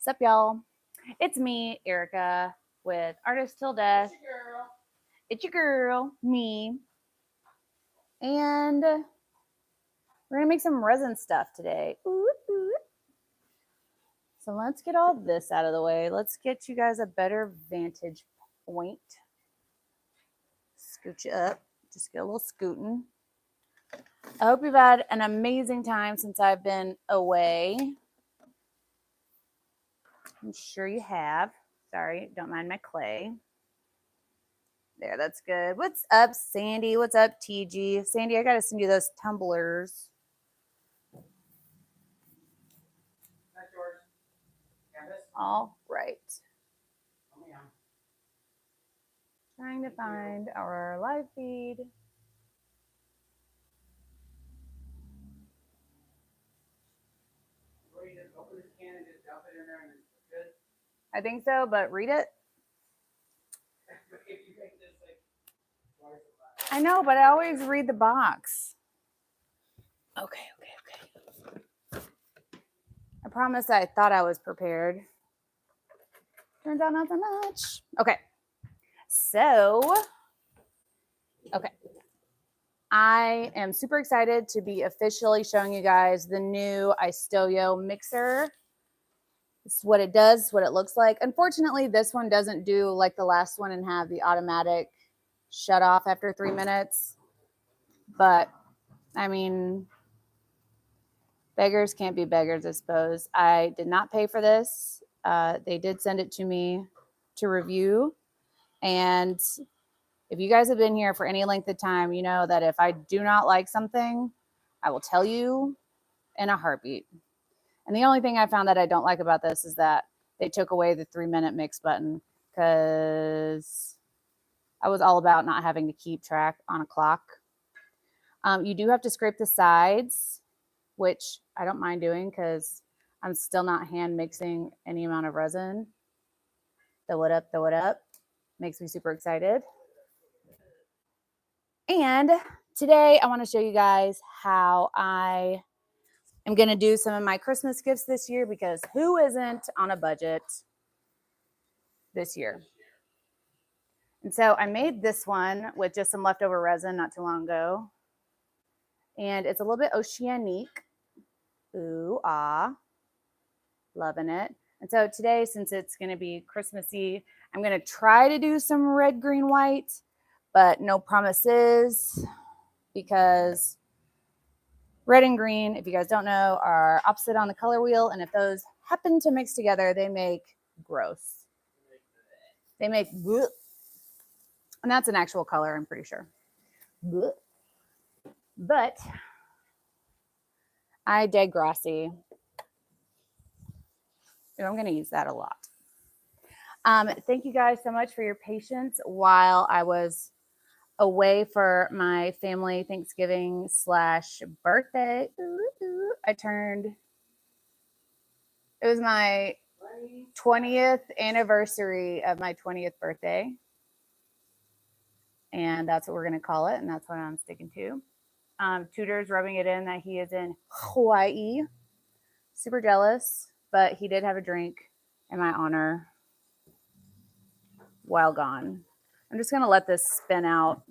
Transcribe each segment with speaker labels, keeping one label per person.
Speaker 1: What's up, y'all? It's me, Erica, with Artist Till Death. It's your girl, me. And we're going to make some resin stuff today. Ooh, ooh. So let's get all this out of the way. Let's get you guys a better vantage point. Scoot you up. Just get a little scooting. I hope you've had an amazing time since I've been away. I'm sure you have. Sorry, don't mind my clay. There, that's good. What's up, Sandy? What's up, TG? Sandy, I got to send you those tumblers.
Speaker 2: That's yours. Canvas?
Speaker 1: All right.
Speaker 2: Oh, yeah.
Speaker 1: Trying to find our live feed.
Speaker 2: What do you just open this can and just dump it in there and it's good?
Speaker 1: I think so, but read it.
Speaker 2: If you make this like twice a lot.
Speaker 1: I know, but I always read the box. Okay. I promise I thought I was prepared. Turns out not so much. Okay. So, I am super excited to be officially showing you guys the new Istoyo mixer. This is what it does, what it looks like. Unfortunately, this one doesn't do like the last one and have the automatic shut off after 3 minutes. But, I mean, beggars can't be beggars, I suppose. I did not pay for this. They did send it to me to review. And if you guys have been here for any length of time, you know that if I do not like something, I will tell you in a heartbeat. And the only thing I found that I don't like about this is that they took away the 3-minute mix button, because I was all about not having to keep track on a clock. You do have to scrape the sides, which I don't mind doing because I'm still not hand mixing any amount of resin. Throw it up. Makes me super excited. And today I want to show you guys how I am going to do some of my Christmas gifts this year, because who isn't on a budget this year? And so I made this one with just some leftover resin not too long ago. And it's a little bit oceanique. Ooh, ah. Loving it. And so today, since it's going to be Christmassy, I'm going to try to do some red, green, white, but no promises, because red and green, if you guys don't know, are opposite on the color wheel. And if those happen to mix together, they make gross. They make bleh. And that's an actual color, I'm pretty sure. Bleh. But I digress. I'm going to use that a lot. Thank you guys so much for your patience while I was away for my family Thanksgiving / birthday. It was my 20th anniversary of my 20th birthday. And that's what we're going to call it. And that's what I'm sticking to. Tudor's rubbing it in that he is in Hawaii. Super jealous, but he did have a drink in my honor while gone. I'm just going to let this spin out,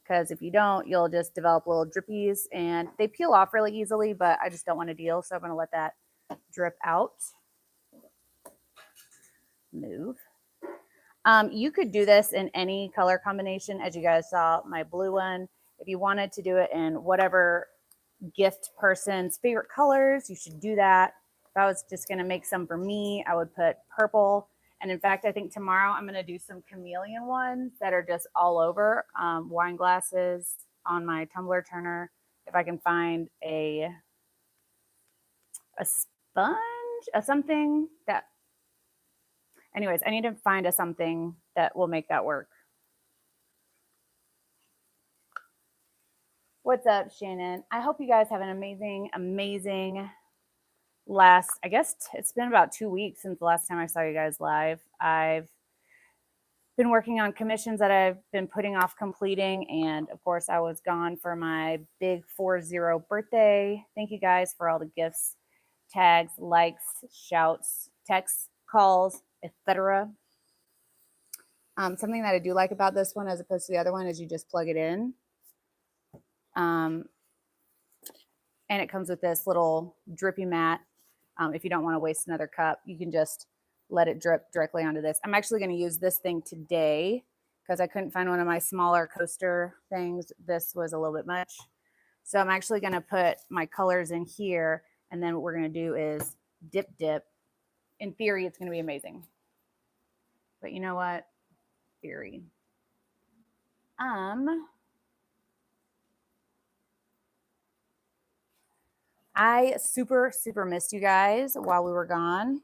Speaker 1: because if you don't, you'll just develop little drippies, and they peel off really easily, but I just don't want to deal. So I'm going to let that drip out. Move. You could do this in any color combination. As you guys saw, my blue one. If you wanted to do it in whatever gift person's favorite colors, you should do that. If I was just going to make some for me, I would put purple. And in fact, I think tomorrow I'm going to do some chameleon ones that are just all over wine glasses on my tumbler turner. If I can find a sponge, something that, anyways, I need to find something that will make that work. What's up, Shannon? I hope you guys have an amazing last, I guess it's been about 2 weeks since the last time I saw you guys live. I've been working on commissions that I've been putting off completing. And of course, I was gone for my big 40 birthday. Thank you guys for all the gifts, tags, likes, shouts, texts, calls, etc. Something that I do like about this one as opposed to the other one is you just plug it in. And it comes with this little drippy mat. If you don't want to waste another cup, you can just let it drip directly onto this. I'm actually going to use this thing today because I couldn't find one of my smaller coaster things. This was a little bit much. So I'm actually going to put my colors in here. And then what we're going to do is dip. In theory, it's going to be amazing. But you know what? Theory. I super missed you guys while we were gone.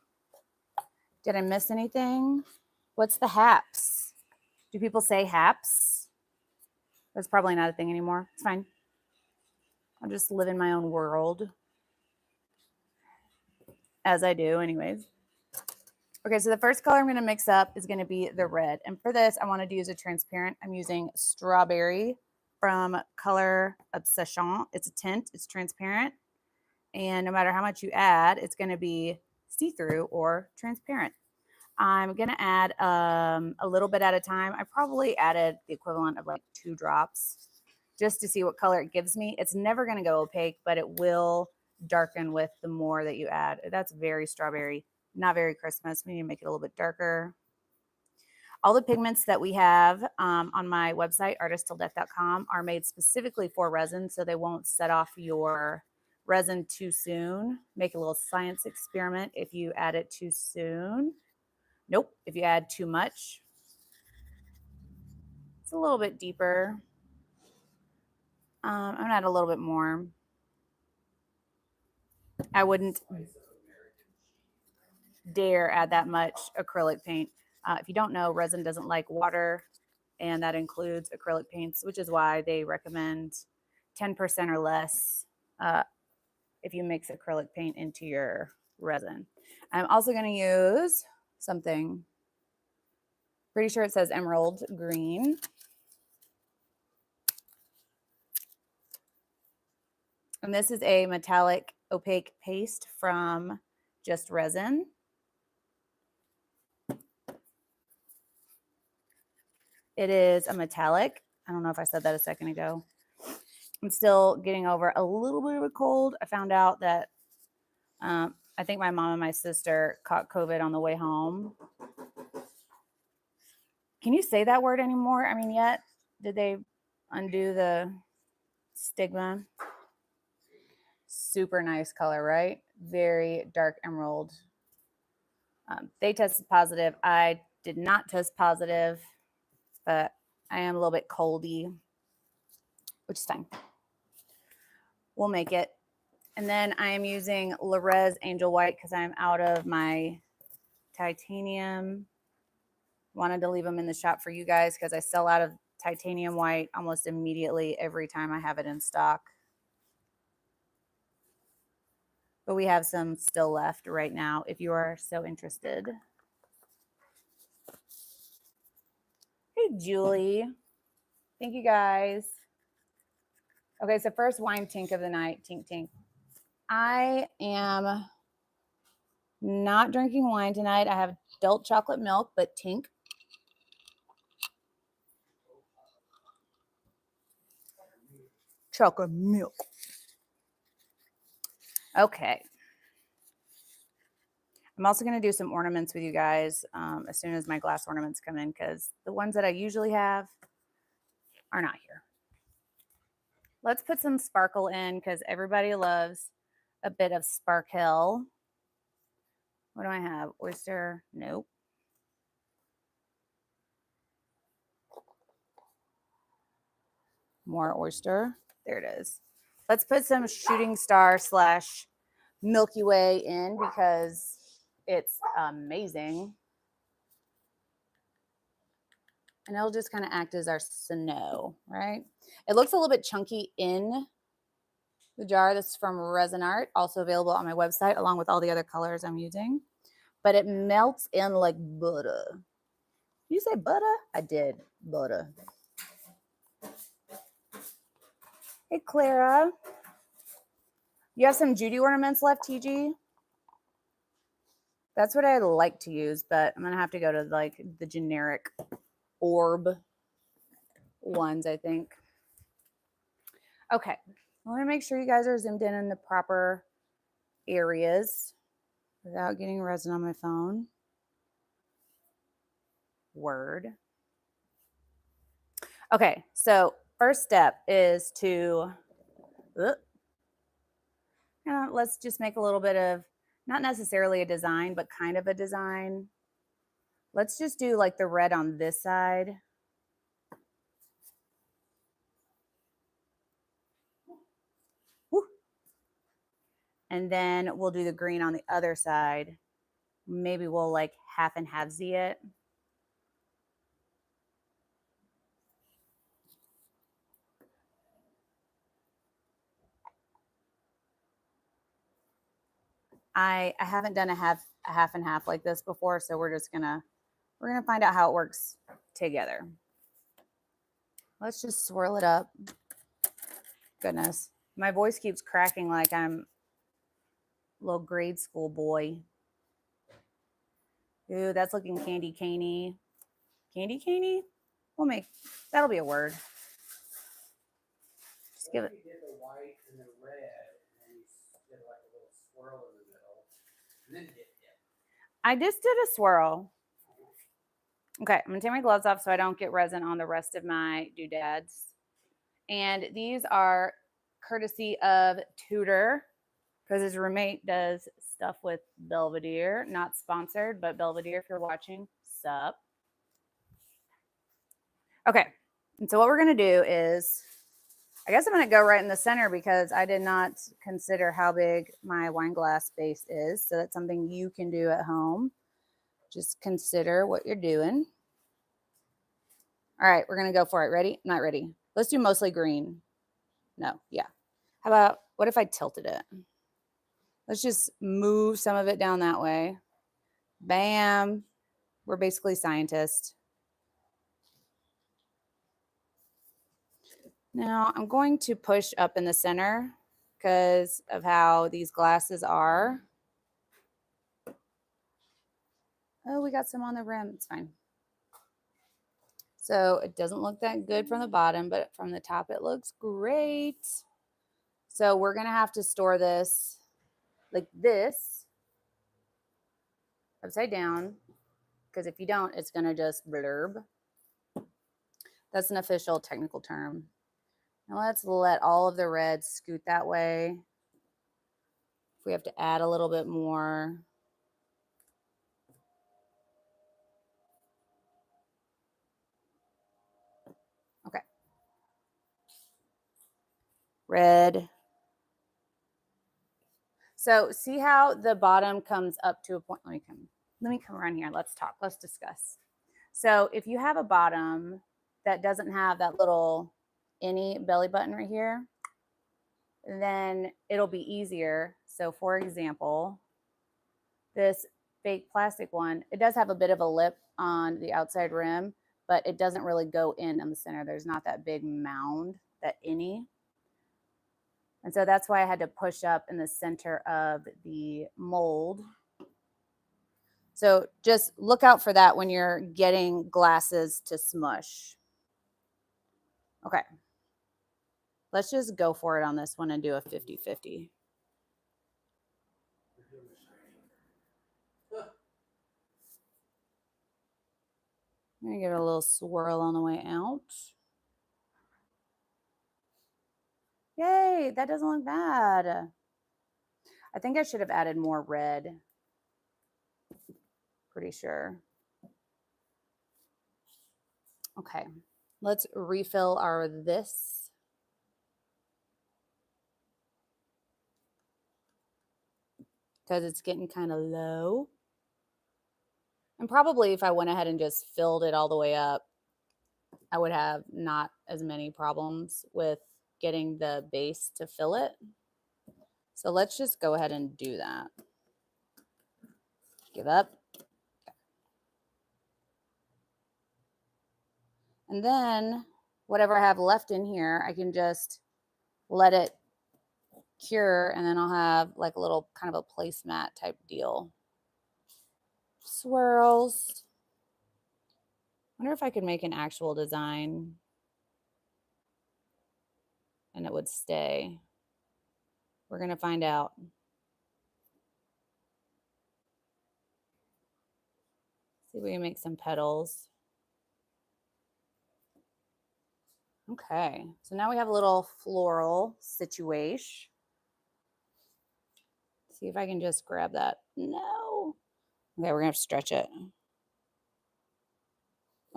Speaker 1: Did I miss anything? What's the haps? Do people say haps? That's probably not a thing anymore. It's fine. I'll just live in my own world. As I do anyways. Okay, so the first color I'm going to mix up is going to be the red. And for this, I wanted to use a transparent. I'm using Strawberry from Color Obsession. It's a tint. It's transparent. And no matter how much you add, it's going to be see-through or transparent. I'm going to add a little bit at a time. I probably added the equivalent of like 2 drops just to see what color it gives me. It's never going to go opaque, but it will darken with the more that you add. That's very strawberry, not very Christmas. We need to make it a little bit darker. All the pigments that we have on my website, artisttilldeath.com, are made specifically for resin, so they won't set off your resin too soon. Make a little science experiment if you add it too soon. Nope, if you add too much. It's a little bit deeper. I'm gonna add a little bit more. I wouldn't dare add that much acrylic paint. If you don't know, resin doesn't like water, and that includes acrylic paints, which is why they recommend 10% or less if you mix acrylic paint into your resin. I'm also going to use something, pretty sure it says emerald green. And this is a metallic opaque paste from Just Resin. It is a metallic. I don't know if I said that a second ago. I'm still getting over a little bit of a cold. I found out that I think my mom and my sister caught COVID on the way home. Can you say that word anymore? I mean, yet, did they undo the stigma? Super nice color, right? Very dark emerald. They tested positive. I did not test positive, but I am a little bit coldy, which is fine. We'll make it. And then I am using Res Angel White because I'm out of my titanium. Wanted to leave them in the shop for you guys because I sell out of titanium white almost immediately every time I have it in stock. But we have some still left right now if you are so interested. Hey, Julie. Thank you guys. Okay, so first wine tink of the night. Tink. I am not drinking wine tonight. I have adult chocolate milk, but tink. Chocolate milk. Okay. I'm also going to do some ornaments with you guys as soon as my glass ornaments come in because the ones that I usually have are not here. Let's put some sparkle in because everybody loves a bit of sparkle. What do I have? Oyster? Nope. More oyster. There it is. Let's put some shooting star / Milky Way in because it's amazing. And it'll just kind of act as our snow, right? It looks a little bit chunky in the jar. This is from Resin Art, also available on my website along with all the other colors I'm using. But it melts in like butter. Did you say butter? I did. Butter. Hey, Clara. You have some Judy ornaments left, TG? That's what I like to use, but I'm going to have to go to like the generic orb ones, I think. Okay, let me make sure you guys are zoomed in the proper areas without getting resin on my phone. Word. Okay, so first step is to, let's just make a little bit of, not necessarily a design, but kind of a design. Let's just do like the red on this side. Woo. And then we'll do the green on the other side. Maybe we'll like half and half-z it. I haven't done a half and half like this before, so we're gonna find out how it works together. Let's just swirl it up. Goodness, my voice keeps cracking like I'm a little grade school boy. Ooh, that's looking candy caney. Candy caney? That'll be a word. Just give it.
Speaker 2: You did the white and the red, and then you did like a little swirl in the middle, and then dip.
Speaker 1: I just did a swirl. Okay, I'm gonna take my gloves off so I don't get resin on the rest of my doodads. And these are courtesy of Tudor, because his roommate does stuff with Belvedere. Not sponsored, but Belvedere, if you're watching, sup. Okay, and so what we're gonna do is, I guess I'm gonna go right in the center because I did not consider how big my wine glass base is. So that's something you can do at home. Just consider what you're doing. All right, we're gonna go for it. Ready? Not ready. Let's do mostly green. No, yeah. How about, what if I tilted it? Let's just move some of it down that way. Bam. We're basically scientists. Now I'm going to push up in the center because of how these glasses are. Oh, we got some on the rim. It's fine. So it doesn't look that good from the bottom, but from the top it looks great. So we're going to have to store this like this upside down, because if you don't, it's going to just blurb. That's an official technical term. Now let's let all of the red scoot that way. If we have to add a little bit more. Okay. Red. So see how the bottom comes up to a point. Let me come around here. Let's talk. Let's discuss. So if you have a bottom that doesn't have that little any belly button right here, then it'll be easier. So for example, this fake plastic one, it does have a bit of a lip on the outside rim, but it doesn't really go in the center. There's not that big mound, that any. And so that's why I had to push up in the center of the mold. So just look out for that when you're getting glasses to smush. Okay. Let's just go for it on this one and do a 50-50. I'm going to give it a little swirl on the way out. Yay, that doesn't look bad. I think I should have added more red. Pretty sure. Okay, let's refill our this. Because it's getting kind of low. And probably if I went ahead and just filled it all the way up, I would have not as many problems with getting the base to fill it. So let's just go ahead and do that. Give up. And then whatever I have left in here, I can just let it cure, and then I'll have like a little kind of a placemat type deal. swirls. Wonder if I could make an actual design and it would stay. We're going to find out. See if we can make some petals. Okay, so now we have a little floral situation. See if I can just grab that. No. Okay, we're gonna have to stretch it.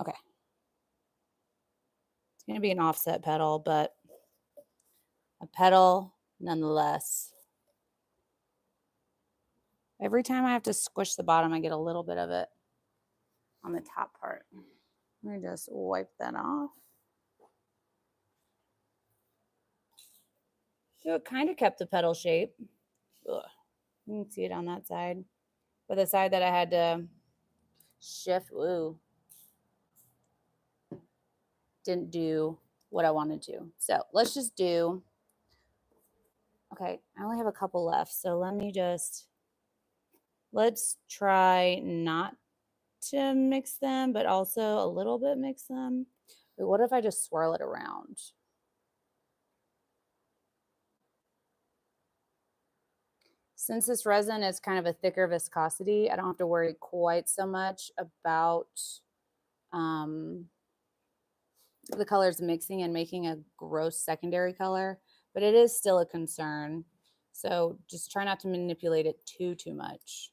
Speaker 1: Okay. It's gonna be an offset petal, but a petal nonetheless. Every time I have to squish the bottom, I get a little bit of it on the top part. Let me just wipe that off. So it kind of kept the petal shape. Ugh. You can see it on that side. But the side that I had to shift, ooh, didn't do what I wanted to. So let's just do, okay, I only have a couple left. So let's try not to mix them, but also a little bit mix them. But what if I just swirl it around? Since this resin is kind of a thicker viscosity, I don't have to worry quite so much about the colors mixing and making a gross secondary color, but it is still a concern. So just try not to manipulate it too much.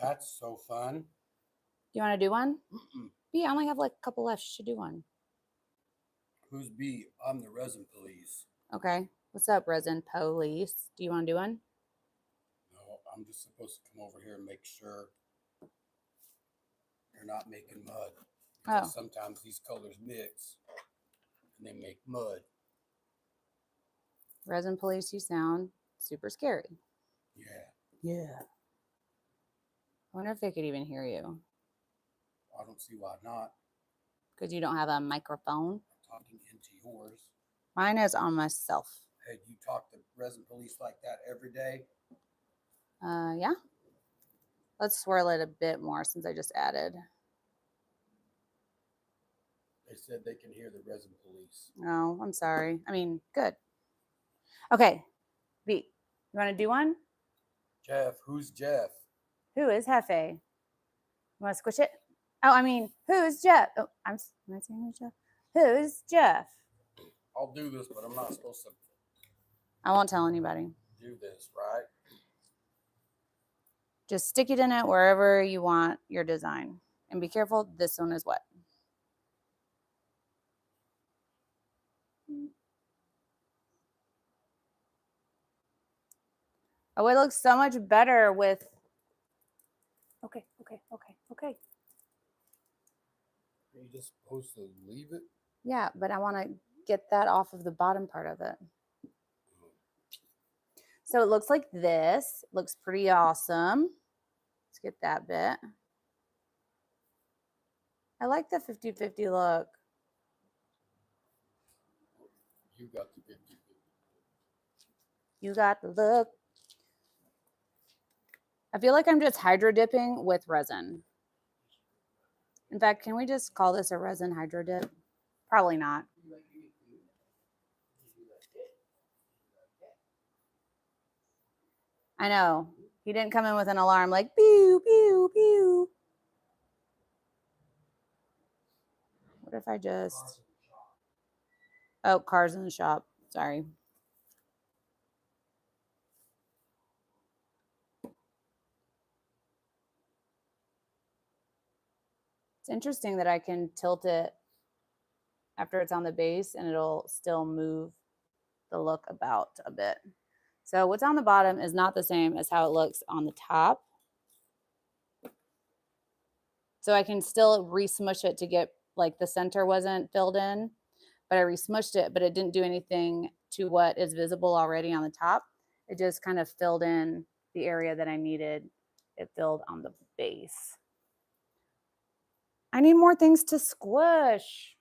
Speaker 2: That's so fun.
Speaker 1: You want to do one? B, I only have like a couple left. You should do one.
Speaker 2: Who's B? I'm the resin police.
Speaker 1: Okay. What's up, resin police? Do you want to do one?
Speaker 2: No, I'm just supposed to come over here and make sure you're not making mud. Because sometimes these colors mix and they make mud.
Speaker 1: Resin police, you sound super scary.
Speaker 2: Yeah.
Speaker 1: I wonder if they could even hear you.
Speaker 2: I don't see why not.
Speaker 1: Because you don't have a microphone.
Speaker 2: I'm talking into yours.
Speaker 1: Mine is on myself.
Speaker 2: Hey, do you talk to resin police like that every day?
Speaker 1: Yeah. Let's swirl it a bit more since I just added.
Speaker 2: They said they can hear the resin police.
Speaker 1: Oh, I'm sorry. I mean, good. Okay. B, you want to do one?
Speaker 2: Jeff, who's Jeff?
Speaker 1: Who is Hefe? You want to squish it? Oh, I mean, who's Jeff? Oh, am I saying who's Jeff? Who's Jeff?
Speaker 2: I'll do this, but I'm not supposed to
Speaker 1: I won't tell anybody.
Speaker 2: do this, right?
Speaker 1: Just stick it in it wherever you want your design. And be careful, this one is wet. Oh, it looks so much better with... Okay.
Speaker 2: Are you just supposed to leave it?
Speaker 1: Yeah, but I want to get that off of the bottom part of it. So it looks like this. It looks pretty awesome. Let's get that bit. I like the 50-50 look.
Speaker 2: You got the 50-50.
Speaker 1: You got the look. I feel like I'm just hydro dipping with resin. In fact, can we just call this a resin hydro dip? Probably not. I know. He didn't come in with an alarm like pew, pew, pew. What if I just... Oh, cars in the shop. Sorry. It's interesting that I can tilt it after it's on the base and it'll still move the look about a bit. So what's on the bottom is not the same as how it looks on the top. So I can still re-smush it to get, like, the center wasn't filled in, but I re-smushed it, but it didn't do anything to what is visible already on the top. It just kind of filled in the area that I needed it filled on the base. I need more things to squish.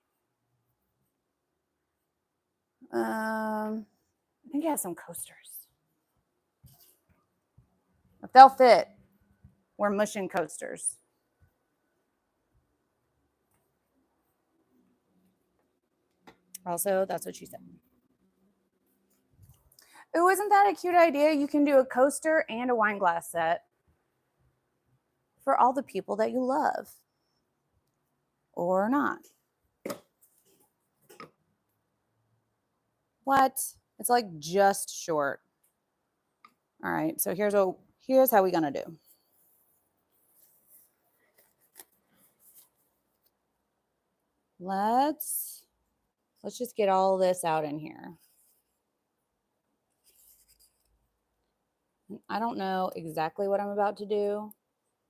Speaker 1: I think I have some coasters. If they'll fit. We're mushing coasters. Also, that's what she said. Ooh, isn't that a cute idea? You can do a coaster and a wine glass set for all the people that you love. Or not. What? It's like just short. All right, so here's how we're gonna do. Let's just get all this out in here. I don't know exactly what I'm about to do,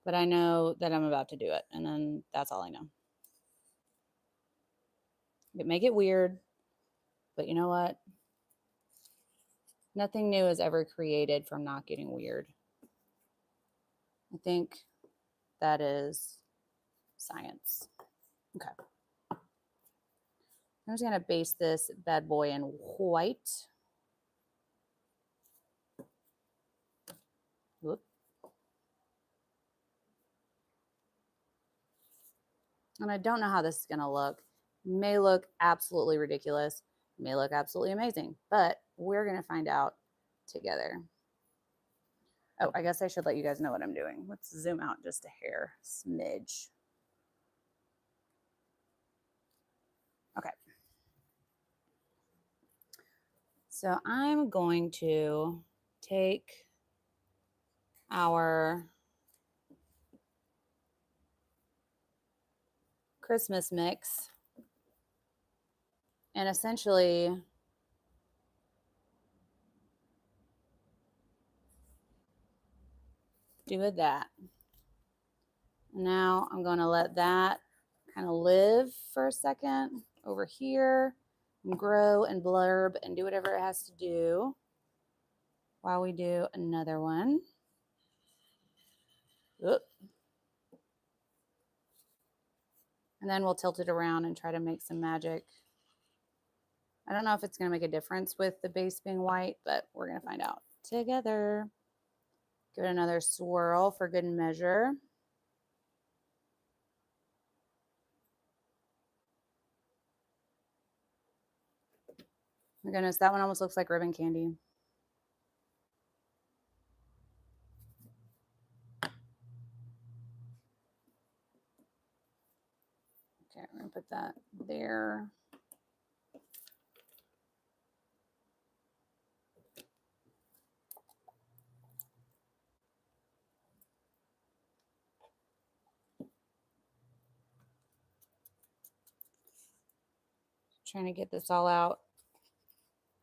Speaker 1: but I know that I'm about to do it, and then that's all I know. Make it weird, but you know what? Nothing new is ever created from not getting weird. I think that is science. Okay. I'm just gonna base this bad boy in white. Whoop. And I don't know how this is gonna look. May look absolutely ridiculous, may look absolutely amazing, but we're gonna find out together. Oh, I guess I should let you guys know what I'm doing. Let's zoom out just a hair smidge. Okay. So I'm going to take our Christmas mix and essentially do with that. Now I'm going to let that kind of live for a second over here and grow and blurb and do whatever it has to do while we do another one. Oop. And then we'll tilt it around and try to make some magic. I don't know if it's going to make a difference with the base being white, but we're going to find out together. Give it another swirl for good measure. My goodness, that one almost looks like ribbon candy. Okay, I'm going to put that there. Trying to get this all out.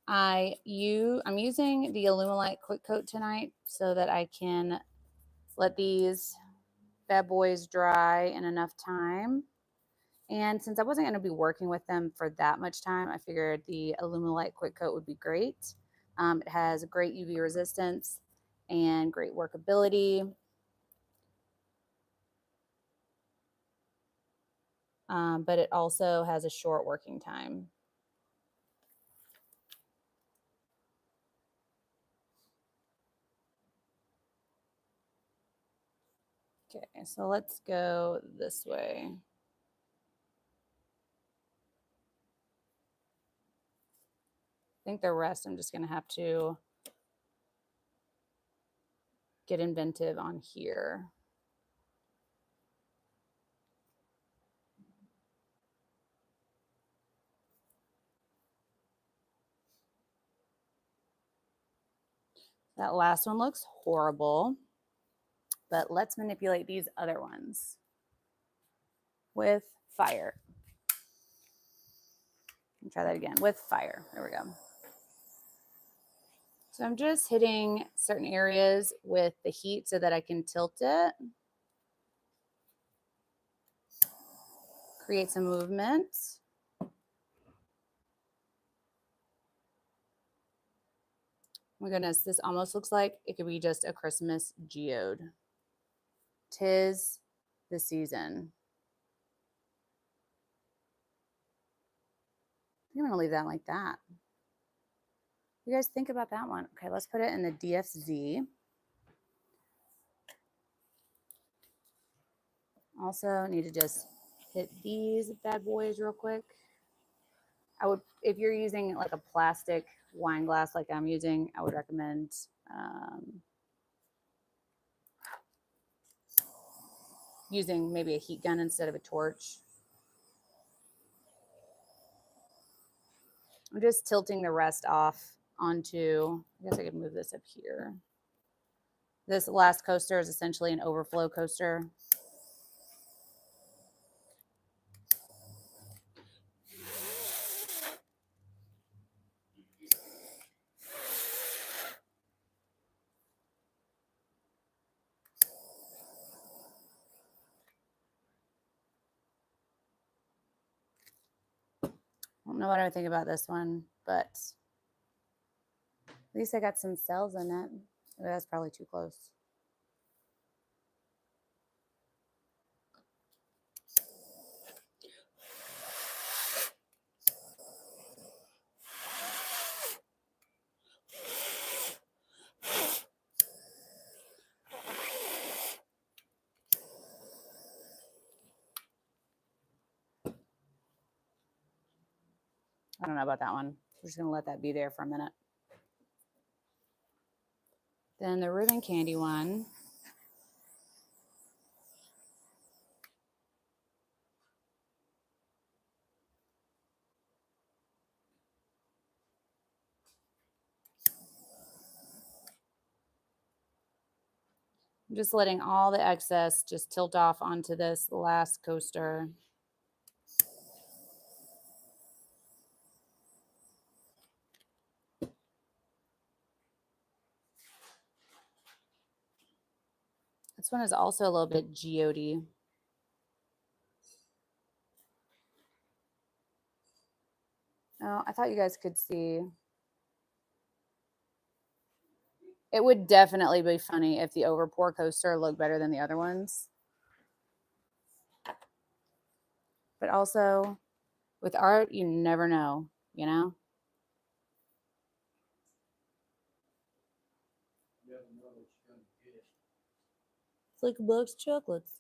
Speaker 1: I'm using the Illumilite Quick Coat tonight so that I can let these bad boys dry in enough time. And since I wasn't going to be working with them for that much time, I figured the Illumilite Quick Coat would be great. It has great UV resistance and great workability. But it also has a short working time. Okay, so let's go this way. I think the rest I'm just going to have to get inventive on here. That last one looks horrible, but let's manipulate these other ones with fire. Try that again with fire. There we go. So I'm just hitting certain areas with the heat so that I can tilt it. Create some movement. Oh my goodness, this almost looks like it could be just a Christmas geode. 'Tis the season. I'm gonna leave that like that. You guys think about that one. Okay, let's put it in the DFZ. Also need to just hit these bad boys real quick. I would, if you're using like a plastic wine glass like I'm using, I would recommend using maybe a heat gun instead of a torch. I'm just tilting the rest off onto, I guess I could move this up here. This last coaster is essentially an overflow coaster. I don't know what I would think about this one, but at least I got some cells in it. Oh, that's probably too close. I don't know about that one. We're just going to let that be there for a minute. Then the ribbon candy one. I'm just letting all the excess just tilt off onto this last coaster. This one is also a little bit geode-y. Oh, I thought you guys could see. It would definitely be funny if the overpour coaster looked better than the other ones. But also, with art, you never know, you know?
Speaker 2: You never know what you're gonna get.
Speaker 1: It's like a box of chocolates.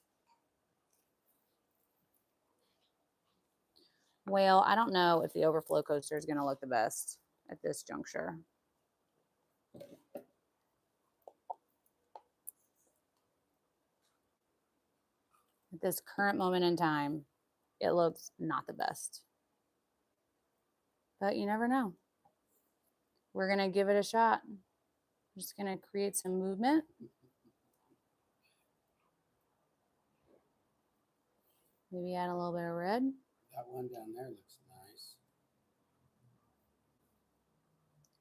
Speaker 1: Well, I don't know if the overflow coaster is going to look the best at this juncture. At this current moment in time, it looks not the best. But you never know. We're going to give it a shot. I'm just going to create some movement. Maybe add a little bit of red.
Speaker 2: That one down there looks nice.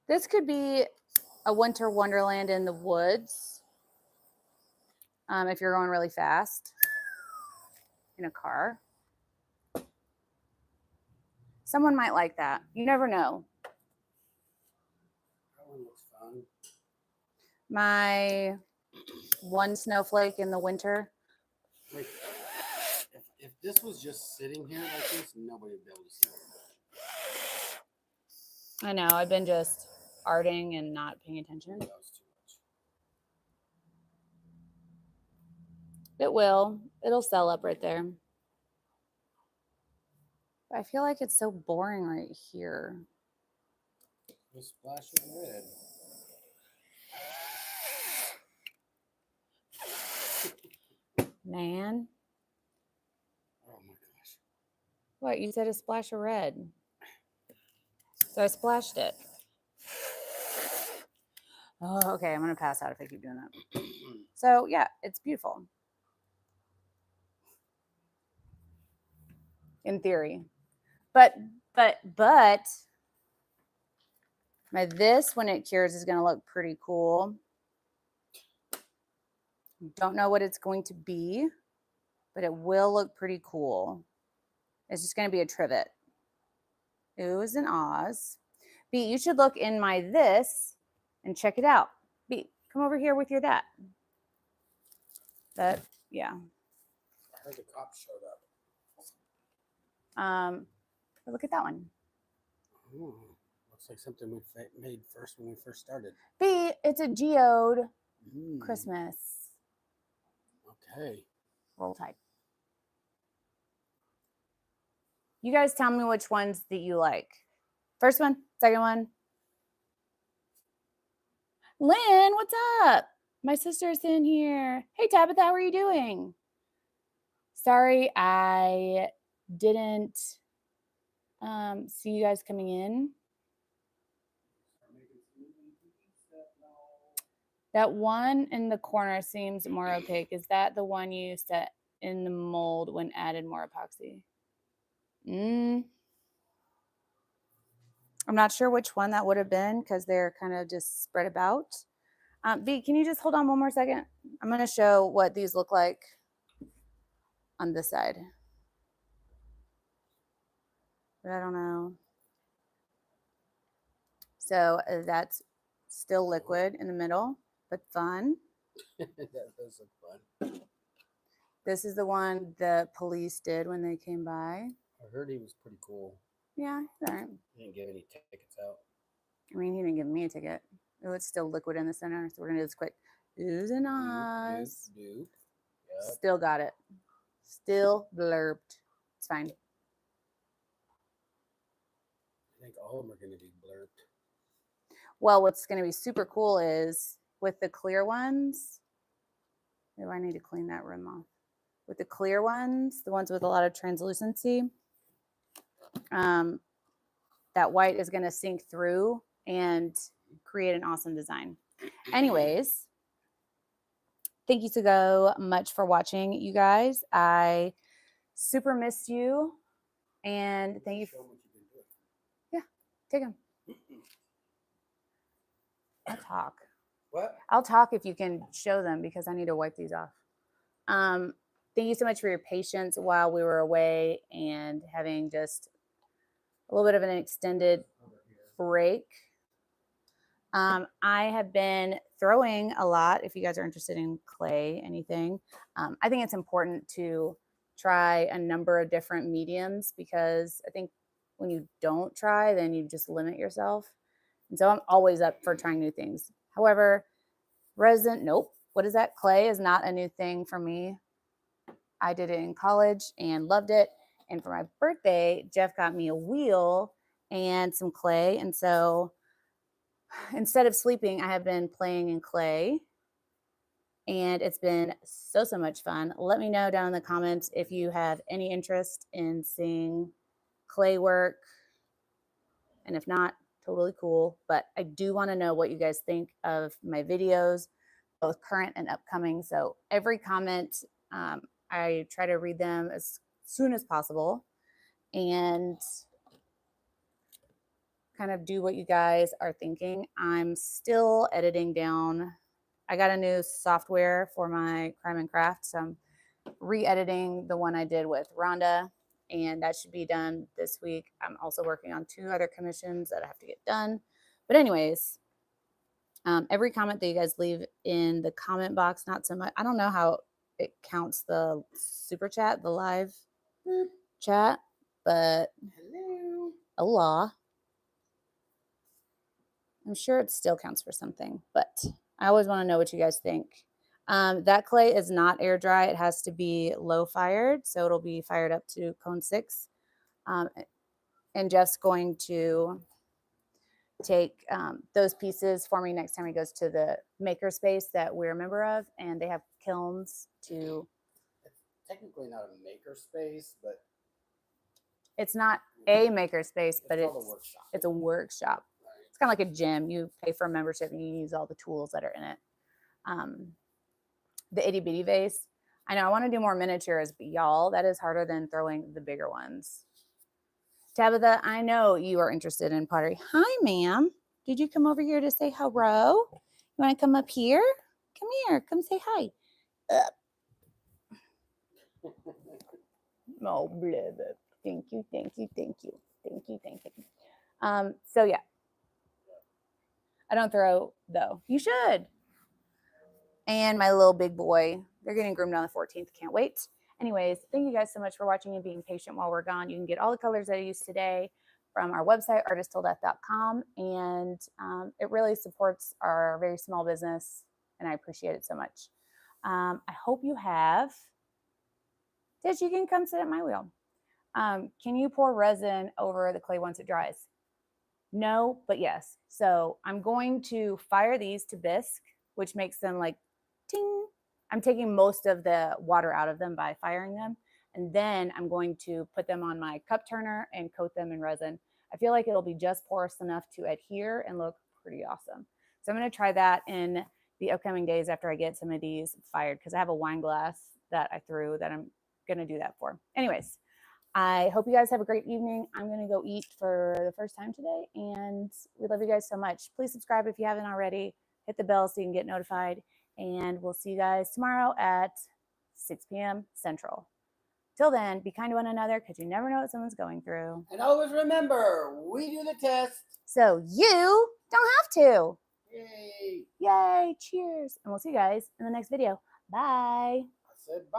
Speaker 1: This could be a winter wonderland in the woods. If you're going really fast in a car. Someone might like that. You never know.
Speaker 2: That one looks fun.
Speaker 1: My one snowflake in the winter.
Speaker 2: Wait, if this was just sitting here like this, nobody would be able to see it.
Speaker 1: I know, I've been just arting and not paying attention.
Speaker 2: That was too much.
Speaker 1: It will. It'll sell up right there. But I feel like it's so boring right here.
Speaker 2: A splash of red.
Speaker 1: Man.
Speaker 2: Oh my gosh.
Speaker 1: What? You said a splash of red. So I splashed it. Oh, okay. I'm going to pass out if I keep doing that. So, yeah, it's beautiful. In theory. But my this, when it cures, is going to look pretty cool. Don't know what it's going to be, but it will look pretty cool. It's just going to be a trivet. Oohs and ahs. B, you should look in my this and check it out. B, come over here with your that. That, yeah.
Speaker 2: I heard the cops showed up.
Speaker 1: Look at that one.
Speaker 2: Ooh, looks like something we made first when we first started.
Speaker 1: B, it's a geode Christmas.
Speaker 2: Okay.
Speaker 1: Roll Tide. You guys tell me which ones that you like. First one, second one. Lynn, what's up? My sister's in here. Hey, Tabitha, how are you doing? Sorry, I didn't see you guys coming in. That one in the corner seems more opaque. Is that the one you set in the mold when added more epoxy? I'm not sure which one that would have been because they're kind of just spread about. V, can you just hold on one more second? I'm going to show what these look like on this side. But I don't know. So that's still liquid in the middle, but fun.
Speaker 2: That does look fun.
Speaker 1: This is the one the police did when they came by.
Speaker 2: I heard he was pretty cool.
Speaker 1: Yeah, all right.
Speaker 2: He didn't give any tickets out.
Speaker 1: I mean, he didn't give me a ticket. Oh, it's still liquid in the center, so we're gonna do this quick. Oohs and ahs.
Speaker 2: Yep.
Speaker 1: Still got it. Still blurbed. It's fine.
Speaker 2: I think all of them are going to be blurred.
Speaker 1: Well, what's going to be super cool is with the clear ones. Maybe I need to clean that rim off. With the clear ones, the ones with a lot of translucency, that white is going to sink through and create an awesome design. Anyways, thank you so much for watching, you guys. I super missed you, and thank you. Yeah, take them. I'll talk.
Speaker 2: What?
Speaker 1: I'll talk if you can show them because I need to wipe these off. Thank you so much for your patience while we were away and having just a little bit of an extended break. I have been throwing a lot. If you guys are interested in clay, anything, I think it's important to try a number of different mediums because I think when you don't try, then you just limit yourself. And so I'm always up for trying new things. However, resin, nope. What is that? Clay is not a new thing for me. I did it in college and loved it. And for my birthday, Jeff got me a wheel and some clay. And so instead of sleeping, I have been playing in clay. And it's been so much fun. Let me know down in the comments if you have any interest in seeing clay work. And if not, totally cool. But I do want to know what you guys think of my videos, both current and upcoming. So every comment, I try to read them as soon as possible and kind of do what you guys are thinking. I'm still editing down. I got a new software for my crime and craft. So I'm re-editing the one I did with Rhonda, and that should be done this week. I'm also working on 2 other commissions that I have to get done. But anyways, every comment that you guys leave in the comment box, not so much. I don't know how it counts the super chat, the live chat, but Allah. I'm sure it still counts for something, but I always want to know what you guys think. That clay is not air dry. It has to be low fired. So it'll be fired up to cone 6. And Jeff's going to take those pieces for me next time he goes to the maker space that we're a member of. And they have kilns to.
Speaker 2: It's technically not a maker space, but.
Speaker 1: It's not a maker space, but
Speaker 2: it's a
Speaker 1: workshop. Right. It's kind of like a gym. You pay for a membership and you use all the tools that are in it. The itty bitty vase. I know I want to do more miniatures, but y'all, that is harder than throwing the bigger ones. Tabitha, I know you are interested in pottery. Hi, ma'am. Did you come over here to say hello? You want to come up here? Come here. Come say hi. Oh, blah, blah. Thank you, thank you, thank you, thank you, thank you. So yeah, I don't throw though. You should. And my little big boy, they're getting groomed on the 14th. Can't wait. Anyways, thank you guys so much for watching and being patient while we're gone. You can get all the colors that I used today from our website, artistilldeath.com. And it really supports our very small business. And I appreciate it so much. I hope you have. Tish, you can come sit at my wheel. Can you pour resin over the clay once it dries? No, but yes. So I'm going to fire these to bisque, which makes them like ting. I'm taking most of the water out of them by firing them. And then I'm going to put them on my cup turner and coat them in resin. I feel like it'll be just porous enough to adhere and look pretty awesome. So I'm going to try that in the upcoming days after I get some of these fired, because I have a wine glass that I threw that I'm going to do that for. Anyways, I hope you guys have a great evening. I'm going to go eat for the first time today, and we love you guys so much. Please subscribe if you haven't already. Hit the bell so you can get notified, and we'll see you guys tomorrow at 6 p.m. Central. Till then, be kind to one another, because you never know what someone's going through.
Speaker 2: And always remember, we do the test.
Speaker 1: So you don't have to.
Speaker 2: Yay.
Speaker 1: Yay, cheers. And we'll see you guys in the next video. Bye.
Speaker 2: I said bye.